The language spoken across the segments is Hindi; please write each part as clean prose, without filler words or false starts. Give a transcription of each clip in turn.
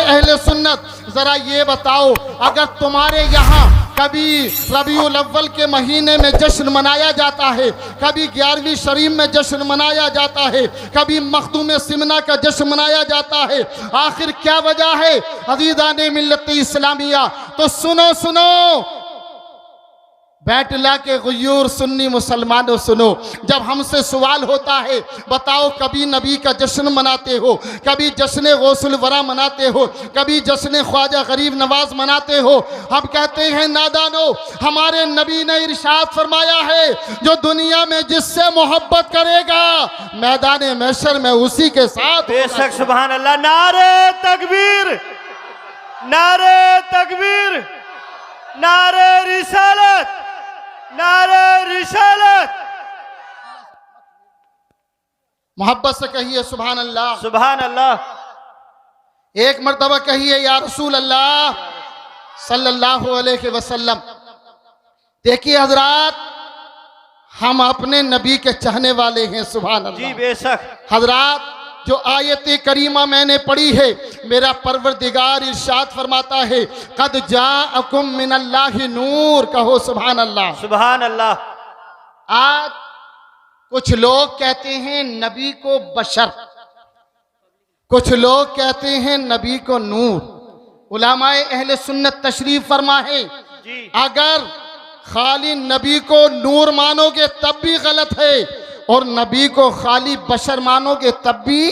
अहले सुन्नत, जरा ये बताओ, अगर तुम्हारे यहाँ कभी रबीउल अव्वल के महीने में जश्न मनाया जाता है, कभी 11वीं शरीफ में जश्न मनाया जाता है, कभी मखदूम सिमना का जश्न मनाया जाता है, आखिर क्या वजह है अज़ीज़ाने मिल्लत इस्लामिया? तो सुनो सुनो, बैठला के गुयूर सुन्नी मुसलमानों सुनो, जब हमसे सवाल होता है बताओ कभी नबी का जश्न मनाते हो, कभी जश्न गौसुल वरा मनाते हो, कभी जश्न ख्वाजा गरीब नवाज मनाते हो, हम कहते हैं नादानो, हमारे नबी ने इरशाद फरमाया है जो दुनिया में जिससे मोहब्बत करेगा मैदान महशर में उसी के साथ। बेशक, सुभान अल्लाह। नारे तकबीर, नारे तकबीर, नारे रिसालत, नारे रिसालत। मोहब्बत से कहिए सुभान अल्लाह, सुभान अल्लाह। एक मर्तबा कहिए या रसूल अल्लाह सल्लल्लाहु अलैहि वसल्लम। देखिए हजरात, हम अपने नबी के चाहने वाले हैं, सुभान अल्लाह। जी बेशक। हजरात, जो आयत करीमा मैंने पढ़ी है, मेरा परवरदिगार इरशाद फरमाता है कद जाअकुम मिनल्लाहि नूर, कहो सुभान अल्लाह, सुभान अल्लाह। आज कुछ लोग कहते हैं नबी को बशर, कुछ लोग कहते हैं नबी को नूर। उलमाए अहले सुन्नत तशरीफ फरमा है, अगर खाली नबी को नूर मानोगे तब भी गलत है, और नबी को खाली बशर मानोगे तब भी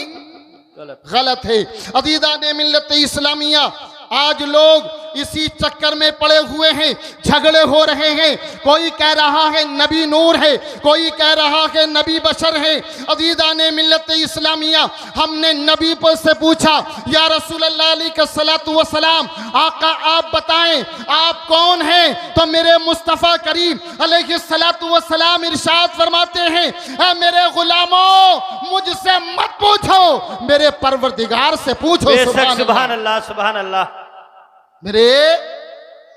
गलत है। अज़ीज़ाने मिल्लत इस्लामिया, आज लोग इसी चक्कर में पड़े हुए हैं, झगड़े हो रहे हैं। कोई कह रहा है नबी नूर है, कोई कह रहा है नबी बशर है। अज़ीज़ाने मिल्लत इस्लामिया, हमने नबी पर से पूछा या रसूल अल्लाह अलैहिस्सलातु वस्सलाम, आका आप बताएं आप कौन हैं? तो मेरे मुस्तफ़ा करीम अलैहिस्सलातु वस्सलाम इरशाद फरमाते हैं, ऐ मेरे गुलामों मुझसे मत पूछो, मेरे परवरदिगार से पूछो। सुभान अल्लाह, सुभान अल्लाह। मेरे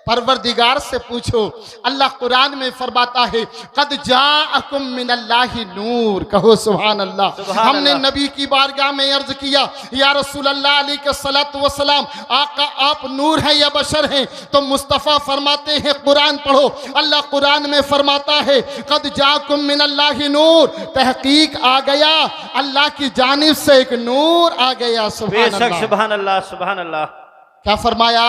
परवरदिगार से पूछो। अल्लाह कुरान में फरमाता है कद जाअकुम मिनल्लाहि नूर, कहो सुभान अल्लाह। हमने नबी की बारगाह में अर्ज किया या रसूल अल्लाह अलैहिस्सलातु वस्सलाम, आका आप नूर हैं या बशर हैं? तो मुस्तफ़ा फरमाते हैं कुरान पढ़ो। अल्लाह कुरान में फरमाता है कद जाअकुम मिनल्लाहि नूर, तहकीक आ गया अल्लाह की जानिब से एक नूर आ गया। सुभान अल्लाह, सुभान अल्लाह, सुभान अल्लाह। क्या फरमाया?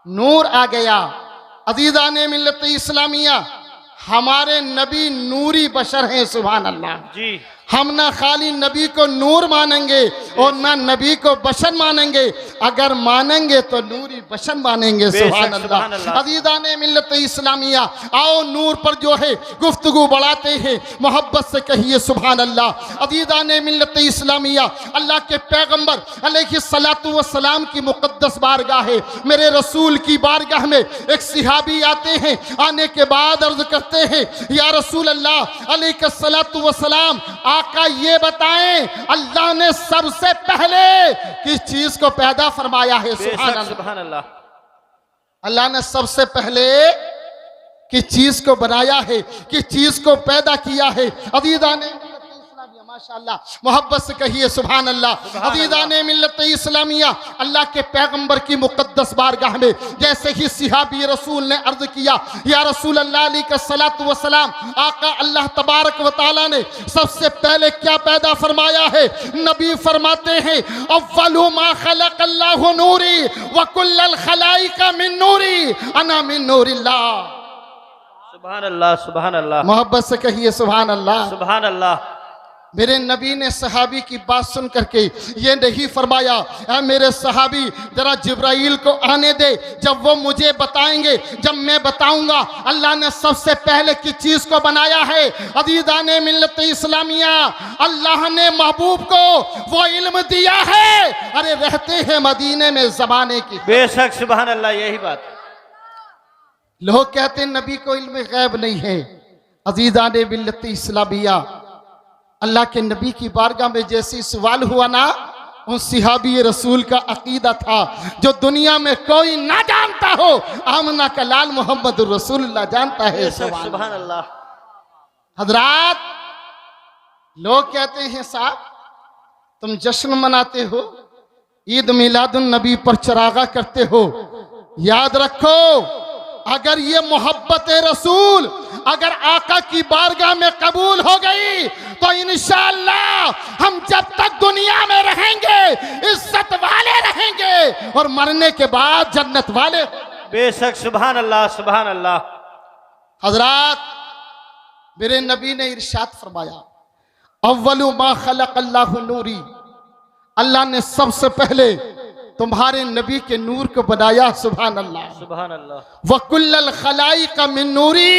नूर आ गया। अज़ीज़ाने मिल्लत इस्लामिया, हमारे नबी नूरी बशर हैं, सुभान अल्लाह जी। हम ना खाली नबी को नूर मानेंगे और ना नबी को बशर मानेंगे, अगर मानेंगे तो नूरी बशर मानेंगे। सुभान अल्लाह। अज़ीज़ाने मिल्लत इस्लामिया, आओ नूर पर जो है गुफ्तगू बढ़ाते हैं, मोहब्बत से कहिए सुभान अल्लाह। अज़ीज़ाने मिल्लत इस्लामिया, अल्लाह के पैगंबर अलैहिस्सलातु वस्सलाम की मुक़द्दस बारगाह है, मेरे रसूल की बारगाह में एक सिहाबी आते हैं, आने के बाद अर्ज करते हैं या रसूल अल्लाह अलैहिस्सलातु वस्सलाम, आका ये बताएं अल्लाह ने सबसे पहले किस चीज को पैदा फरमाया है? सुभान अल्लाह। अल्लाह ने सबसे पहले किस चीज को बनाया है, किस चीज को पैदा किया है? अज़ीज़ाने माशाअल्लाह, मोहब्बत से कहिए सुभान अल्लाह। अज़ीज़ाने मिल्लत इस्लामिया, अल्लाह के पैगंबर की मुक़द्दस बारगाह में जैसे ही सिहाबी रसूल ने अर्ज किया या रसूल अल्लाह अलैहिस्सलातु वस्सलाम, आका अल्लाह तबारक व तआला ने सबसे पहले क्या पैदा फरमाया है? नबी फरमाते हैं अव्वलु मा खलक़ल्लाहु नूरी व कुल्लल खलाइका मिन नूरी अना मिन नूरिल्लाह। सुभान अल्लाह, सुभान अल्लाह। मोहब्बत से कहिए सुभान अल्लाह, सुभान अल्लाह। मेरे नबी ने सहाबी की बात सुन करके ये नहीं फरमाया ऐ मेरे सहाबी जरा जिब्राइल को आने दे, जब वो मुझे बताएंगे, जब मैं बताऊंगा अल्लाह ने सबसे पहले किस चीज को बनाया है। अज़ीज़ाने मिल्लत इस्लामिया, अल्लाह ने महबूब को वो इल्म दिया है, अरे रहते हैं मदीने में ज़माने की। बेशक, सुभान अल्लाह, यही बात। लोग कहते हैं नबी को इल्म गैब नहीं है। अज़ीज़ाने मिल्लत इस्लामिया, अल्लाह के नबी की बारगाह में जैसी सवाल हुआ ना, उन सिहाबी रसूल का अकीदा था जो दुनिया में कोई ना जानता हो, आमना का लाल मोहम्मद रसूलुल्लाह जानता है। सुभान अल्लाह। हजरात, लोग कहते हैं साहब तुम जश्न मनाते हो, ईद मिलादुन नबी पर चरागा करते हो, याद रखो अगर ये मोहब्बत रसूल अगर आका की बारगाह में कबूल हो गई तो इंशाअल्लाह हम जब तक दुनिया में रहेंगे इज्जत वाले रहेंगे और मरने के बाद जन्नत वाले। बेशक, सुभान अल्लाह, सुभान अल्लाह। हजरात, मेरे नबी ने इरशाद फरमाया, अव्वलु मा खलक अल्लाहु नूरी, अल्लाह ने सबसे पहले तुम्हारे नबी के नूर को बनाया। सुभान अल्लाह, सुभान अल्लाह। वकुल्लल खलाइक मिन नूरी,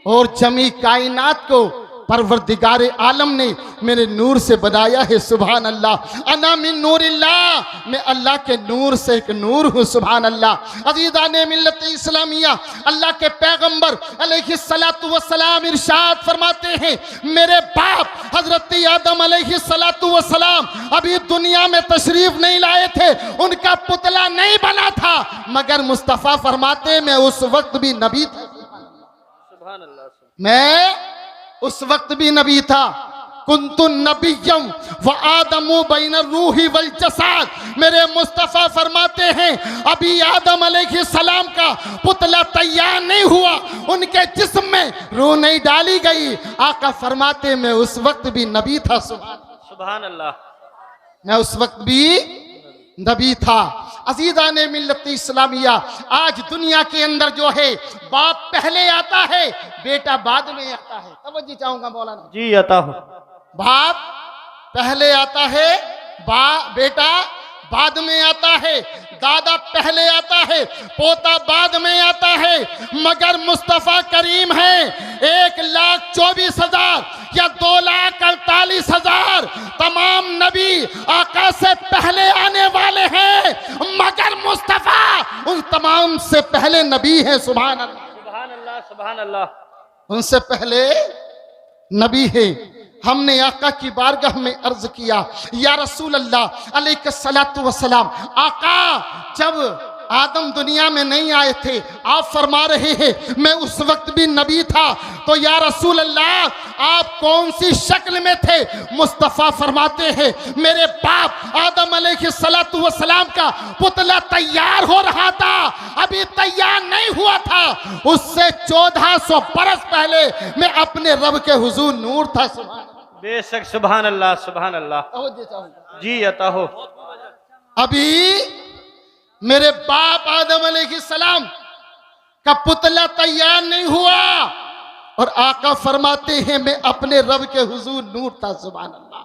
और जमी कायनात को परवरदिगारे आलम ने मेरे नूर से बनाया है। सुभान अल्लाह। अना मिन नूरिल्लाह, मैं अल्लाह के नूर से एक नूर हूँ। सुभान अल्लाह। अज़ीज़ाने मिल्लत इस्लामिया, अल्लाह के पैगंबर अलैहिस्सलातु वस्सलाम इरशाद फरमाते हैं, मेरे बाप हजरत आदम अलैहिस्सलातु वस्सलाम अभी दुनिया में तशरीफ नहीं लाए थे, उनका पुतला नहीं बना था, मगर मुस्तफ़ा फरमाते मैं उस वक्त भी नबी था। सुभान अल्लाह। मैं उस वक्त भी नबी था। कुंतु नबिय्यम व आदमु बैन रूही वल जसाद, मेरे मुस्तफ़ा फरमाते हैं अभी आदम अलैहिस्सलाम का पुतला तैयार नहीं हुआ, उनके जिस्म में रूह नहीं डाली गई। आका फरमाते मैं उस वक्त भी नबी था। सुभान अल्लाह। मैं उस वक्त भी नबी था। अज़ीज़ाने मिल्लत इस्लामिया, आज दुनिया के अंदर जो है बाप पहले आता है, बेटा बाद में आता है। तवज्जो चाहूंगा मौलाना जी, अता हो। बाप पहले आता है, बेटा बाद में आता है, दादा पहले आता है, पोता बाद में आता है, मगर मुस्तफ़ा करीम है 1,24,000 या 2,48,000 तमाम नबी आका से पहले आने वाले हैं, मगर मुस्तफ़ा उन तमाम से पहले नबी है। सुभान अल्लाह, सुभान अल्लाह, सुभान अल्लाह। उनसे पहले नबी है। हमने आका की बारगाह में अर्ज किया, या रसूल अल्लाह अलैहिस्सलातु वस्सलाम, आका जब आदम दुनिया में नहीं आए थे, आप फरमा रहे हैं मैं उस वक्त भी नबी था, तो या रसूल अल्लाह आप कौन सी शक्ल में थे? मुस्तफ़ा फरमाते हैं मेरे बाप आदम अलैहिस्सलातु वस्सलाम का पुतला तैयार हो रहा था, अभी तैयार नहीं हुआ था, उससे 1400 बरस पहले मैं अपने रब के हुजूर नूर था। बेशक, सुभान अल्लाह, सुभान अल्लाह। जी, अता हो। अभी मेरे बाप आदम अलैहिस्सलाम का पुतला तैयार नहीं हुआ और आका फरमाते हैं मैं अपने रब के हुजूर नूर था। सुभान अल्लाह।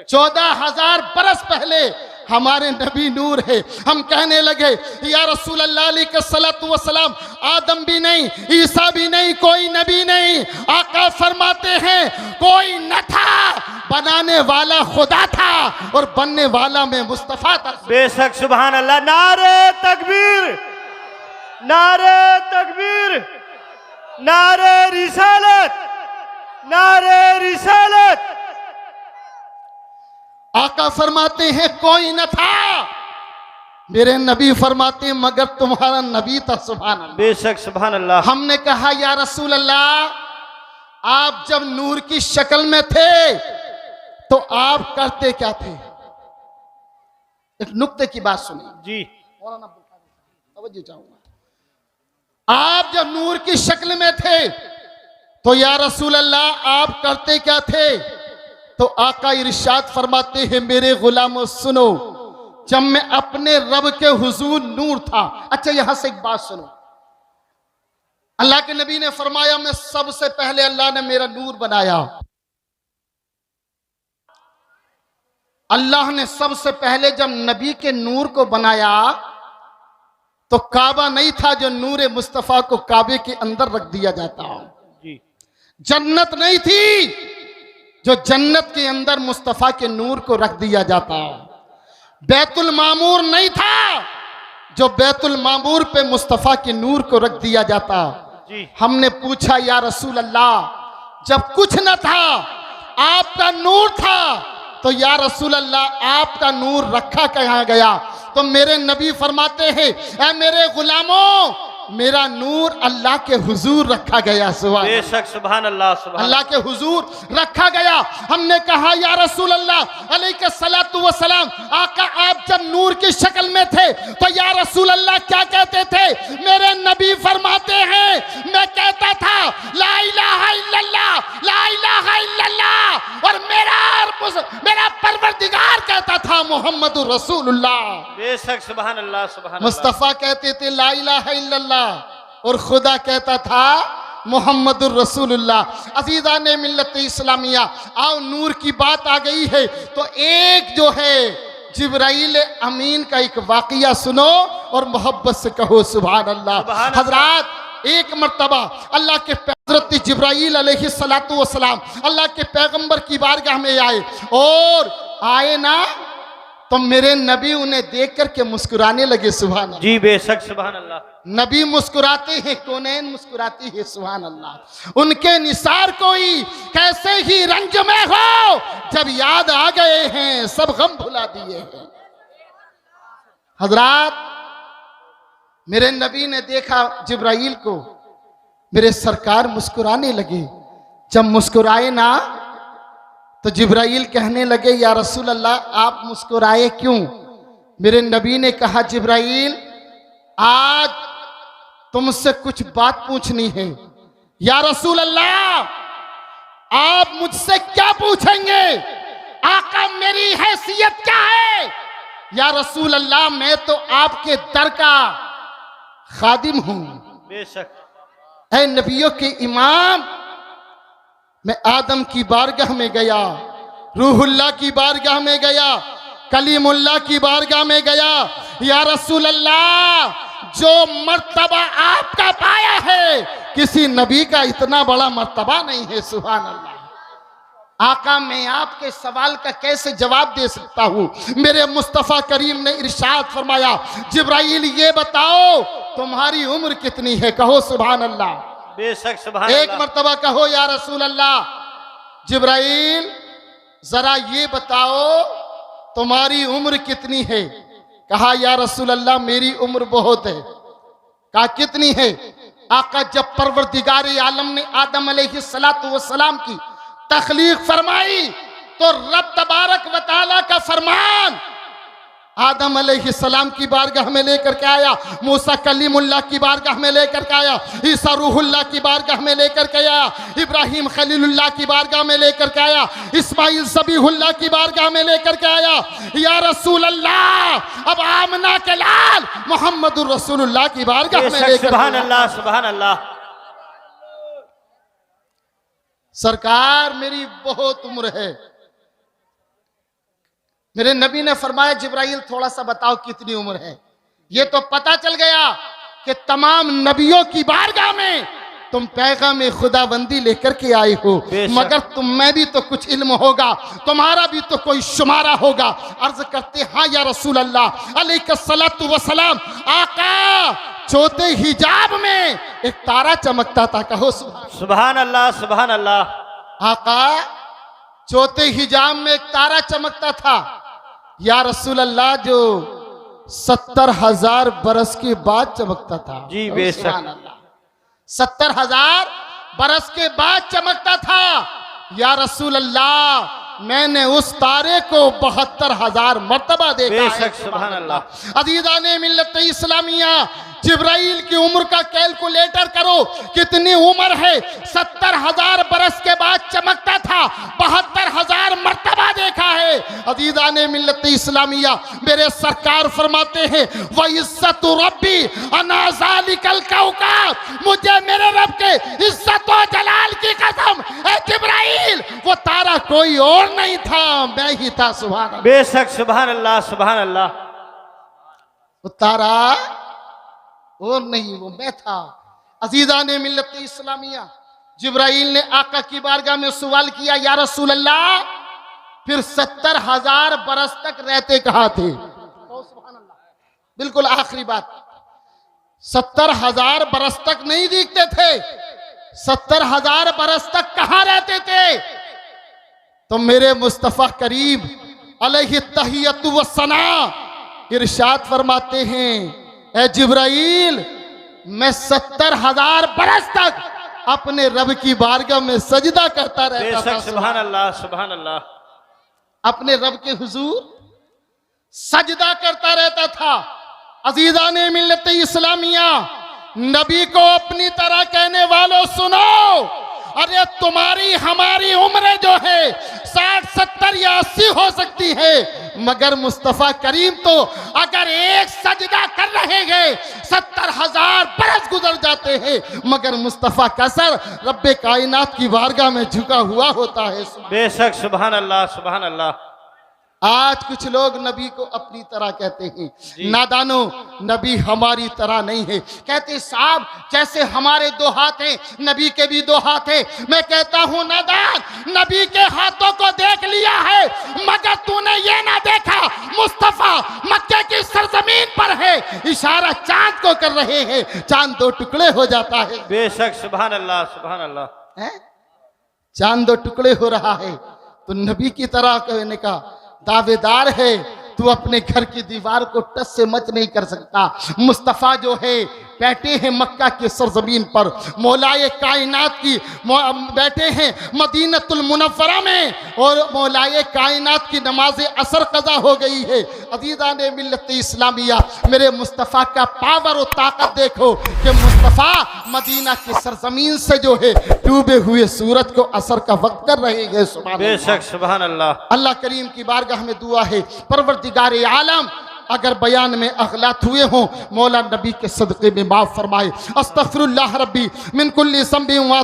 14,000 बरस पहले हमारे नबी नूर है। हम कहने लगे या रसूल अल्लाह अलैहिस्सलातु वस्सलाम आदम भी नहीं, ईसा भी नहीं, कोई नबी नहीं। आका फरमाते हैं कोई न था, बनाने वाला खुदा था और बनने वाला मैं मुस्तफ़ा था। बेशक, सुभान अल्लाह। नारे तकबीर, नारे तकबीर, नारे रिसालत, नारे रिसालत। आका फरमाते हैं कोई न था, मेरे नबी फरमाते हैं मगर तुम्हारा नबी था। सुभान अल्लाह। बेशक, सुभान अल्लाह। हमने कहा या रसूल अल्लाह आप जब नूर की शक्ल में थे तो आप करते क्या थे? एक नुक्ते की बात सुनिए जी। तवज्जो चाहूंगा। आप जब नूर की शक्ल में थे तो या रसूल अल्लाह आप करते क्या थे? तो आका इरशाद फरमाते हैं मेरे गुलामों सुनो, जब मैं अपने रब के हुजूर नूर था। अच्छा यहां से एक बात सुनो, अल्लाह के नबी ने फरमाया मैं सबसे पहले अल्लाह ने मेरा नूर बनाया। अल्लाह ने सबसे पहले जब नबी के नूर को बनाया तो काबा नहीं था जो नूर मुस्तफ़ा को काबे के अंदर रख दिया जाता। जी। जन्नत नहीं थी जो जन्नत के अंदर मुस्तफ़ा के नूर को रख दिया जाता। बैतुल मामूर नहीं था जो बैतुल मामूर पे मुस्तफ़ा के नूर को रख दिया जाता। जी। हमने पूछा या रसूल अल्लाह जब कुछ न था आपका नूर था तो या रसूल अल्लाह आपका नूर रखा कहाँ गया? तो मेरे नबी फरमाते हैं ऐ मेरे गुलामों मेरा नूर अल्लाह के हुजूर रखा गया। सुभान बेशक सुभान अल्लाह सुभान अल्लाह के हुजूर रखा गया। हमने कहा या रसूल अल्लाह अलैहि सलातु व सलाम, आका आप जब नूर की शक्ल में थे तो या रसूल अल्लाह क्या कहते थे? मेरे नबी फरमाते हैं मैं कहता था ला इलाहा इल्लल्लाह, ला इलाहा इल्लल्लाह, और मेरा परवरदिगार कहता था मोहम्मदुर रसूलुल्लाह। बेशक सुभान अल्लाह सुभान अल्लाह। मुस्तफा कहते थे ला इलाहा इल्लल्लाह और खुदा कहता था मोहम्मदुर रसूलुल्लाह। अजीज़ाने मिल्लत इस्लामिया, आओ नूर की बात आ गई है तो एक जो है जिब्राइल अमीन का एक वाक़िया सुनो और मोहब्बत से कहो सुभान अल्लाह। हजरात एक मर्तबा अल्लाह के हज़रत जिब्राइल अलैहिस्सलातु वस्सलाम अल्लाह के पैगंबर की बारगाह में आए, और आए ना तो मेरे नबी उन्हें देख करके मुस्कुराने लगे। सुभान अल्लाह। जी बेशक सुभान अल्लाह। नबी मुस्कुराते हैं, कौनैन मुस्कुराती है। सुभान अल्लाह। उनके निसार कोई कैसे ही रंज में हो, जब याद आ गए हैं सब गम भुला दिए हैं। हजरात मेरे नबी ने देखा जिब्राइल को, मेरे सरकार मुस्कुराने लगे। जब मुस्कुराए ना तो जिब्राइल कहने लगे या रसूल अल्लाह आप मुस्कुराए क्यों? मेरे नबी ने कहा जिब्राइल आज तुमसे कुछ बात पूछनी है। या रसूल अल्लाह आप मुझसे क्या पूछेंगे? आका मेरी हैसियत क्या है? या रसूल अल्लाह मैं तो आपके दर का खादिम हूं। बेशक। ऐ नबियों के इमाम, मैं आदम की बारगाह में गया, रूहुल्लाह की बारगाह में गया, कलीमुल्लाह की बारगाह में गया। या रसूल अल्लाह जो मर्तबा आपका पाया है किसी नबी का इतना बड़ा मर्तबा नहीं है। सुभान अल्लाह। आका मैं आपके सवाल का कैसे जवाब दे सकता हूँ? मेरे मुस्तफ़ा करीम ने इरशाद फरमाया जिब्राइल ये बताओ तुम्हारी उम्र कितनी है? कहो सुभान अल्लाह। बेशक सुभान एक अल्लाह। मर्तबा कहो या रसूल अल्लाह जिब्राइल जरा ये बताओ तुम्हारी उम्र कितनी है? कहा या रसूल अल्लाह मेरी उम्र बहुत है। कहा कितनी है? आका जब परवरदिगार आलम ने आदम अलैहिस्सलातु वस्सलाम की तख्लीक फरमाई तो रब तबारक व तआला का फरमान आदम अलैहिस्सलाम की बारगाह में लेकर के आया, मूसा कलीमुल्लाह की बारगाह में लेकर के आया, ईसा रूहुल्लाह की बारगाह में लेकर के आया, इब्राहिम खलीलुल्लाह की बारगाह में लेकर के आया, इस्माइल ज़बीहुल्लाह की बारगाह में लेकर के आया। या रसूल अल्लाह अब आमना के लाल मोहम्मदुर रसूलुल्लाह की बारगाह में लेकर सुभान अल्लाह सुभान अल्लाह। सरकार मेरी बहुत उम्र है। मेरे नबी ने फरमाया जिब्राइल थोड़ा सा बताओ कितनी उम्र है? ये तो पता चल गया कि तमाम नबियों की बारगाह में तुम पैगाम खुदाबंदी लेकर के आए हो, मगर तुम में भी तो कुछ इल्म होगा, तुम्हारा भी तो कोई शुमारा होगा। अर्ज करते हाँ या रसूल अल्लाह अलैहिस्सलातु वस्सलाम। आका चौथे हिजाब में एक तारा चमकता था। कहो सुभान अल्लाह सुभान अल्लाह। आका चौथे हिजाब में एक तारा चमकता था। या रसूल अल्लाह जो 70,000 बरस के बाद चमकता था। जी बेशक। 70,000 बरस के बाद चमकता था। या रसूल अल्लाह मैंने उस तारे को 72,000 मर्तबा देखा है। बेशक सुभान अल्लाह। अज़ीज़ाने मिल्लत इस्लामिया जिब्राइल की उम्र का कैलकुलेटर करो कितनी उम्र है? 70,000 बरस के बाद चमकता था, 72,000 मर्तबा देखा है। अज़ीज़ाने मिल्लत इस्लामिया मेरे सरकार फरमाते हैं व इज्जत रब्बी अना ज़ालिकल कौकब, मुझे मेरे रब के इज्जत व जलाल की कसम ऐ जिब्राइल वो तारा कोई और नहीं था, मैं ही था। सुभान अल्लाह। बेशक सुभान अल्लाह सुभान अल्लाह। वो तारा और नहीं वो मैं था। अज़ीज़ाने मिल्लत इस्लामिया जिब्राइल ने आका की बारगाह में सवाल किया या रसूल अल्लाह फिर 70,000 बरस तक रहते कहाँ थे? बिल्कुल आखिरी बात, 70,000 बरस तक नहीं दिखते थे, 70,000 बरस तक कहाँ रहते थे? तो मेरे मुस्तफ़ा करीम अलैहि तहियतु व सना इरशाद फरमाते हैं ऐ जिब्राइल मैं 70,000 बरस तक अपने रब की बारगाह में सजदा करता रहता था। बेशक सुभान अल्लाह सुभान अल्लाह। अपने रब के हुजूर सजदा करता रहता था। अजीज़ाने मिल्लत इस्लामिया, नबी को अपनी तरह कहने वालों सुनो, अरे तुम्हारी हमारी उम्र जो है 60, 70 या 80 हो सकती है, मगर मुस्तफ़ा करीम तो अगर एक सजदा कर रहे हैं 70,000 बरस गुजर जाते हैं, मगर मुस्तफ़ा का सर रब्बे कायनात की बारगाह में झुका हुआ होता है। बेशक सुभान अल्लाह सुभान अल्लाह। आज कुछ लोग नबी को अपनी तरह कहते हैं। नादानो, नबी हमारी तरह नहीं है। कहते साहब जैसे हमारे 2 हाथ हैं, नबी के भी 2 हाथ हैं। मैं कहता हूं नादान, नबी के हाथों को देख लिया है, मगर तूने ये ना देखा मुस्तफा मक्के की सरजमीन पर है, इशारा चांद को कर रहे हैं, चांद 2 टुकड़े हो जाता है। बेशक सुभान अल्लाह सुभान अल्लाह। चांद 2 टुकड़े हो रहा है तो नबी की तरह कहने का दावेदार है। तू अपने घर की दीवार को टस से मच नहीं कर सकता। मुस्तफ़ा जो है बैठे हैं मक्का के सरजमीन पर, मौलाए कायनात की बैठे हैं मदीनतुल मुनव्वरा में, और मौलाए कायनात की नमाज असर कज़ा हो गई है। अज़ीज़ाने मिल्लत इस्लामिया, मेरे मुस्तफ़ा का पावर और ताकत देखो कि मुस्तफ़ा मदीना की सरजमीन से जो है डूबे हुए सूरज को असर का वक्त कर रहे हैं। सुभान अल्लाह। बेशक सुभान अल्लाह। अल्लाह करीम की बारगाह में दुआ है, परवरदिगार आलम अगर बयान में अगलात हुए हों मौला नबी के सदक़े में माफ़ फरमाए। अस्तग़फिरुल्लाह रब्बी मिन कुल्ली ज़ंबिन व